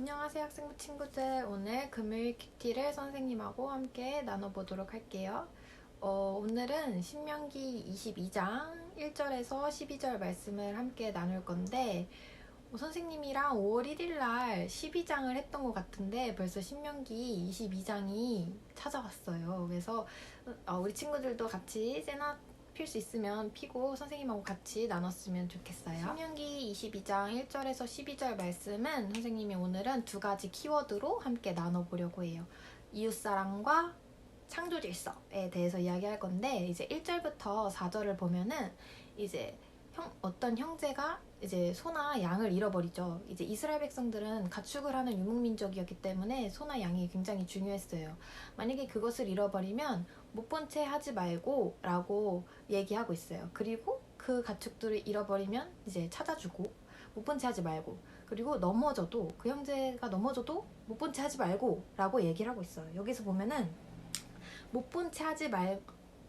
안녕하세요 학생부 친구들. 오늘 금요일 큐티를 선생님하고 함께 나눠보도록 할게요. 오늘은 신명기 22장 1절에서 12절 말씀을 함께 나눌 건데 선생님이랑 5월 1일 날 12장을 했던 것 같은데 벌써 신명기 22장이 찾아왔어요. 그래서 우리 친구들도 같이 세나 필 수 있으면 피고 선생님하고 같이 나눴으면 좋겠어요. 신명기 22장 1절에서 12절 말씀은 선생님이 오늘은 두 가지 키워드로 함께 나눠보려고 해요. 이웃사랑과 창조질서에 대해서 이야기할 건데 이제 1절부터 4절을 보면은 이제 어떤 형제가 이제 소나 양을 잃어버리죠. 이제 이스라엘 백성들은 가축을 하는 유목민족이었기 때문에 소나 양이 굉장히 중요했어요. 만약에 그것을 잃어버리면 못 본 채 하지 말고 라고 얘기하고 있어요. 그리고 그 가축들을 잃어버리면 이제 찾아주고 못 본 채 하지 말고, 그리고 넘어져도 그 형제가 넘어져도 못 본 채 하지 말고 라고 얘기를 하고 있어요. 여기서 보면은 못 본 채 하지 말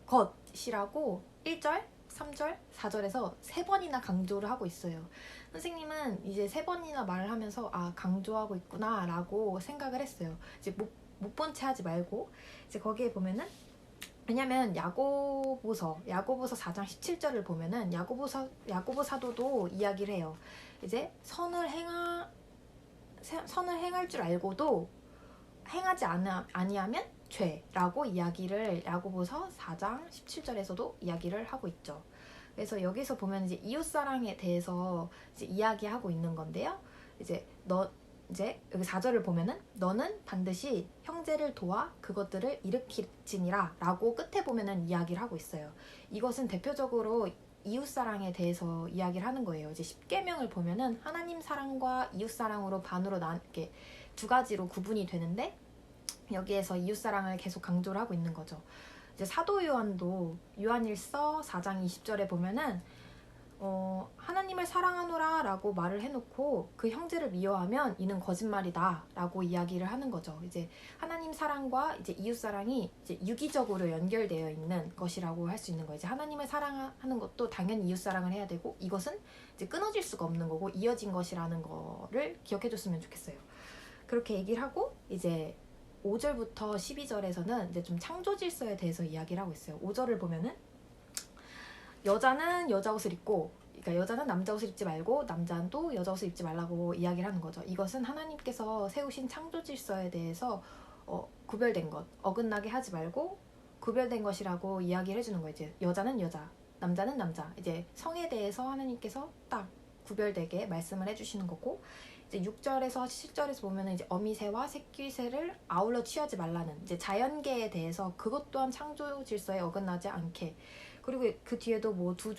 것이라고 1절 3절, 4절에서 3번이나 강조를 하고 있어요. 선생님은 이제 3번이나 말을 하면서 강조하고 있구나 라고 생각을 했어요. 이제 못 본 채 하지 말고, 이제 거기에 보면은, 왜냐면 야고보서 4장 17절을 보면은 야고보 사도도 이야기를 해요. 이제 선을 행할 줄 알고도 행하지 아니하면 죄라고 이야기를 야고보서 4장 17절에서도 이야기를 하고 있죠. 그래서 여기서 보면 이제 이웃사랑에 대해서 이제 이야기하고 있는 건데요. 이제 여기 4절을 보면은 너는 반드시 형제를 도와 그것들을 일으킬지니라 라고 끝에 보면은 이야기를 하고 있어요. 이것은 대표적으로 이웃사랑에 대해서 이야기를 하는 거예요. 이제 10계명을 보면은 하나님 사랑과 이웃사랑으로 반으로 이렇게 두 가지로 구분이 되는데 여기에서 이웃사랑을 계속 강조를 하고 있는 거죠. 이제 사도 요한도 요한일서 4장 20절에 보면은 하나님을 사랑하노라 라고 말을 해놓고 그 형제를 미워하면 이는 거짓말이다 라고 이야기를 하는 거죠. 이제 하나님 사랑과 이제 이웃 사랑이 이제 유기적으로 연결되어 있는 것이라고 할 수 있는 거예요. 이제 하나님을 사랑하는 것도 당연히 이웃 사랑을 해야 되고, 이것은 이제 끊어질 수가 없는 거고 이어진 것이라는 거를 기억해 줬으면 좋겠어요. 그렇게 얘기를 하고 이제 5절부터 12절에서는 이제 좀 창조 질서에 대해서 이야기를 하고 있어요. 5절을 보면은 여자는 여자 옷을 입고, 그러니까 여자는 남자 옷을 입지 말고 남자도 여자 옷을 입지 말라고 이야기를 하는 거죠. 이것은 하나님께서 세우신 창조 질서에 대해서 구별된 것, 어긋나게 하지 말고 구별된 것이라고 이야기를 해주는 거예요. 이제 여자는 여자, 남자는 남자, 이제 성에 대해서 하나님께서 딱 구별되게 말씀을 해주시는 거고, 이제 6절에서 7절에서 보면은 이제 어미새와 새끼새를 아울러 취하지 말라는 이제 자연계에 대해서 그것 또한 창조 질서에 어긋나지 않게, 그리고 그 뒤에도 뭐 두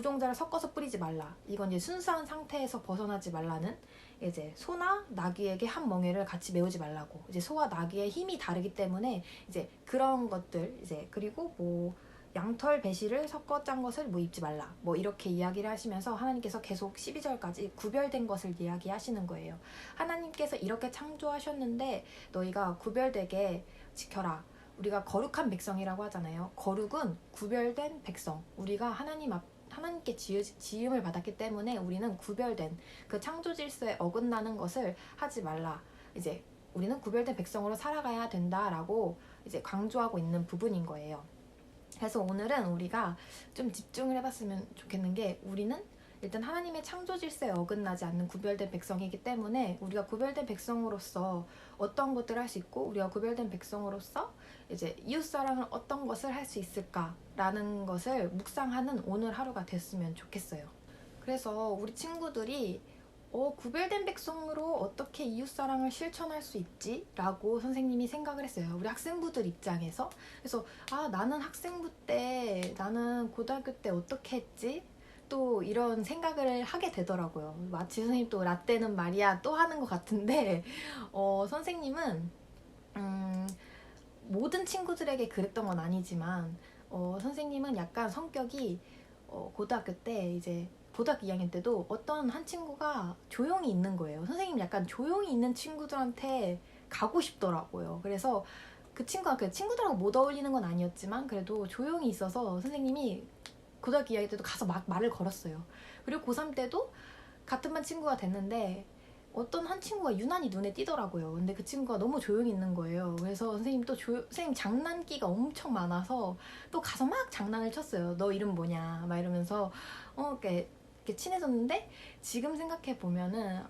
종자를 섞어서 뿌리지 말라, 이건 이제 순수한 상태에서 벗어나지 말라는, 이제 소나 나귀에게 한 멍에를 같이 메우지 말라고, 이제 소와 나귀의 힘이 다르기 때문에 이제 그런 것들, 이제 그리고 뭐 양털 배실을 섞어 짠 것을 뭐 입지 말라, 뭐 이렇게 이야기를 하시면서 하나님께서 계속 12절까지 구별된 것을 이야기하시는 거예요. 하나님께서 이렇게 창조하셨는데 너희가 구별되게 지켜라. 우리가 거룩한 백성이라고 하잖아요. 거룩은 구별된 백성, 우리가 하나님께 지음을 받았기 때문에 우리는 구별된 그 창조 질서에 어긋나는 것을 하지 말라, 이제 우리는 구별된 백성으로 살아가야 된다라고 이제 강조하고 있는 부분인 거예요. 그래서 오늘은 우리가 좀 집중을 해봤으면 좋겠는 게, 우리는 일단 하나님의 창조 질서에 어긋나지 않는 구별된 백성이기 때문에 우리가 구별된 백성으로서 어떤 것들을 할 수 있고, 우리가 구별된 백성으로서 이제 이웃사랑을 어떤 것을 할 수 있을까라는 것을 묵상하는 오늘 하루가 됐으면 좋겠어요. 그래서 우리 친구들이 구별된 백성으로 어떻게 이웃사랑을 실천할 수 있지? 라고 선생님이 생각을 했어요. 우리 학생부들 입장에서. 그래서 나는 학생부 때, 나는 고등학교 때 어떻게 했지? 또 이런 생각을 하게 되더라고요. 마치 선생님 또 라떼는 말이야 또 하는 것 같은데 선생님은 모든 친구들에게 그랬던 건 아니지만 선생님은 약간 성격이 고등학교 때 이제 고등학교 2학년 때도 어떤 한 친구가 조용히 있는 거예요. 선생님 약간 조용히 있는 친구들한테 가고 싶더라고요. 그래서 그 친구가 그 친구들하고 못 어울리는 건 아니었지만 그래도 조용히 있어서 선생님이 고등학교 2학년 때도 가서 막 말을 걸었어요. 그리고 고3 때도 같은 반 친구가 됐는데 어떤 한 친구가 유난히 눈에 띄더라고요. 근데 그 친구가 너무 조용히 있는 거예요. 그래서 선생님 또 선생님 장난기가 엄청 많아서 또 가서 막 장난을 쳤어요. 너 이름 뭐냐 막 이러면서 이렇게 친해졌는데, 지금 생각해 보면은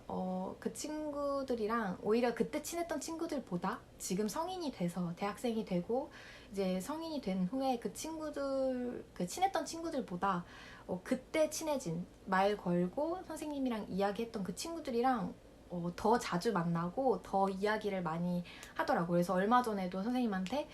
그 친구들이랑 오히려 그때 친했던 친구들보다 지금 성인이 돼서 대학생이 되고 이제 성인이 된 후에 그 친구들, 그 친했던 친구들보다 그때 친해진, 말 걸고 선생님이랑 이야기했던 그 친구들이랑 더 자주 만나고 더 이야기를 많이 하더라고요. 그래서 얼마 전에도 선생님한테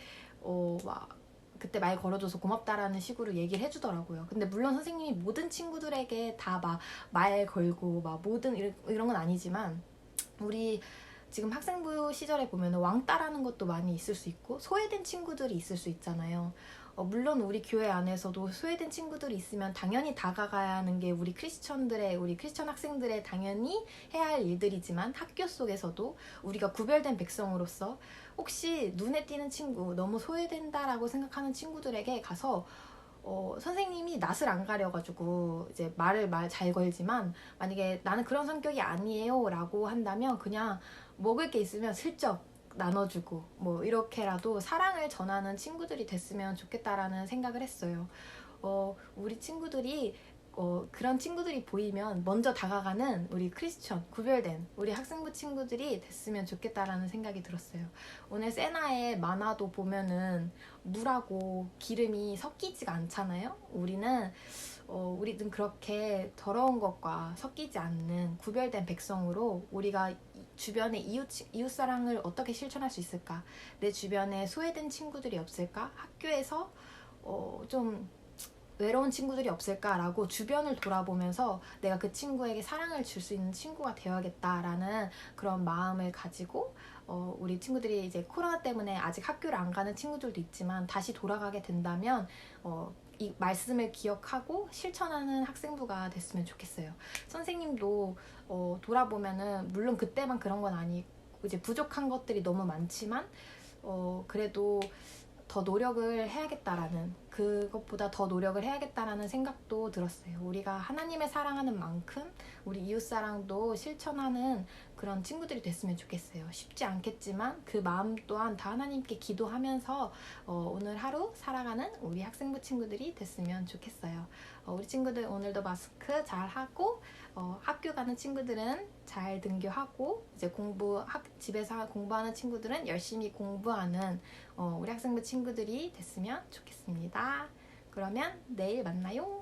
막 그때 말 걸어줘서 고맙다라는 식으로 얘기를 해주더라고요. 근데 물론 선생님이 모든 친구들에게 다 막 말 걸고 막 모든 이런 건 아니지만, 우리 지금 학생부 시절에 보면 왕따라는 것도 많이 있을 수 있고 소외된 친구들이 있을 수 있잖아요. 물론 우리 교회 안에서도 소외된 친구들이 있으면 당연히 다가가야 하는 게 우리 크리스천 학생들의 당연히 해야 할 일들이지만, 학교 속에서도 우리가 구별된 백성으로서 혹시 눈에 띄는 친구, 너무 소외된다라고 생각하는 친구들에게 가서 선생님이 낯을 안 가려가지고 이제 말 잘 걸지만, 만약에 나는 그런 성격이 아니에요 라고 한다면 그냥 먹을 게 있으면 슬쩍 나눠주고 뭐 이렇게라도 사랑을 전하는 친구들이 됐으면 좋겠다라는 생각을 했어요. 우리 친구들이 그런 친구들이 보이면 먼저 다가가는 우리 크리스천, 구별된 우리 학생부 친구들이 됐으면 좋겠다라는 생각이 들었어요. 오늘 세나의 만화도 보면은 물하고 기름이 섞이지가 않잖아요. 우리는 그렇게 더러운 것과 섞이지 않는 구별된 백성으로 우리가 주변의 이웃사랑을 어떻게 실천할 수 있을까? 내 주변에 소외된 친구들이 없을까? 학교에서 좀 외로운 친구들이 없을까라고 주변을 돌아보면서 내가 그 친구에게 사랑을 줄 수 있는 친구가 되어야겠다라는 그런 마음을 가지고, 우리 친구들이 이제 코로나 때문에 아직 학교를 안 가는 친구들도 있지만 다시 돌아가게 된다면 이 말씀을 기억하고 실천하는 학생부가 됐으면 좋겠어요. 선생님도 돌아보면은 물론 그때만 그런 건 아니고 이제 부족한 것들이 너무 많지만 그래도 더 노력을 해야겠다라는, 그것보다 더 노력을 해야겠다라는 생각도 들었어요. 우리가 하나님을 사랑하는 만큼 우리 이웃사랑도 실천하는 그런 친구들이 됐으면 좋겠어요. 쉽지 않겠지만 그 마음 또한 다 하나님께 기도하면서 오늘 하루 살아가는 우리 학생부 친구들이 됐으면 좋겠어요. 우리 친구들 오늘도 마스크 잘 하고, 학교 가는 친구들은 잘 등교하고, 이제 집에서 공부하는 친구들은 열심히 공부하는 우리 학생부 친구들이 됐으면 좋겠습니다. 그러면 내일 만나요.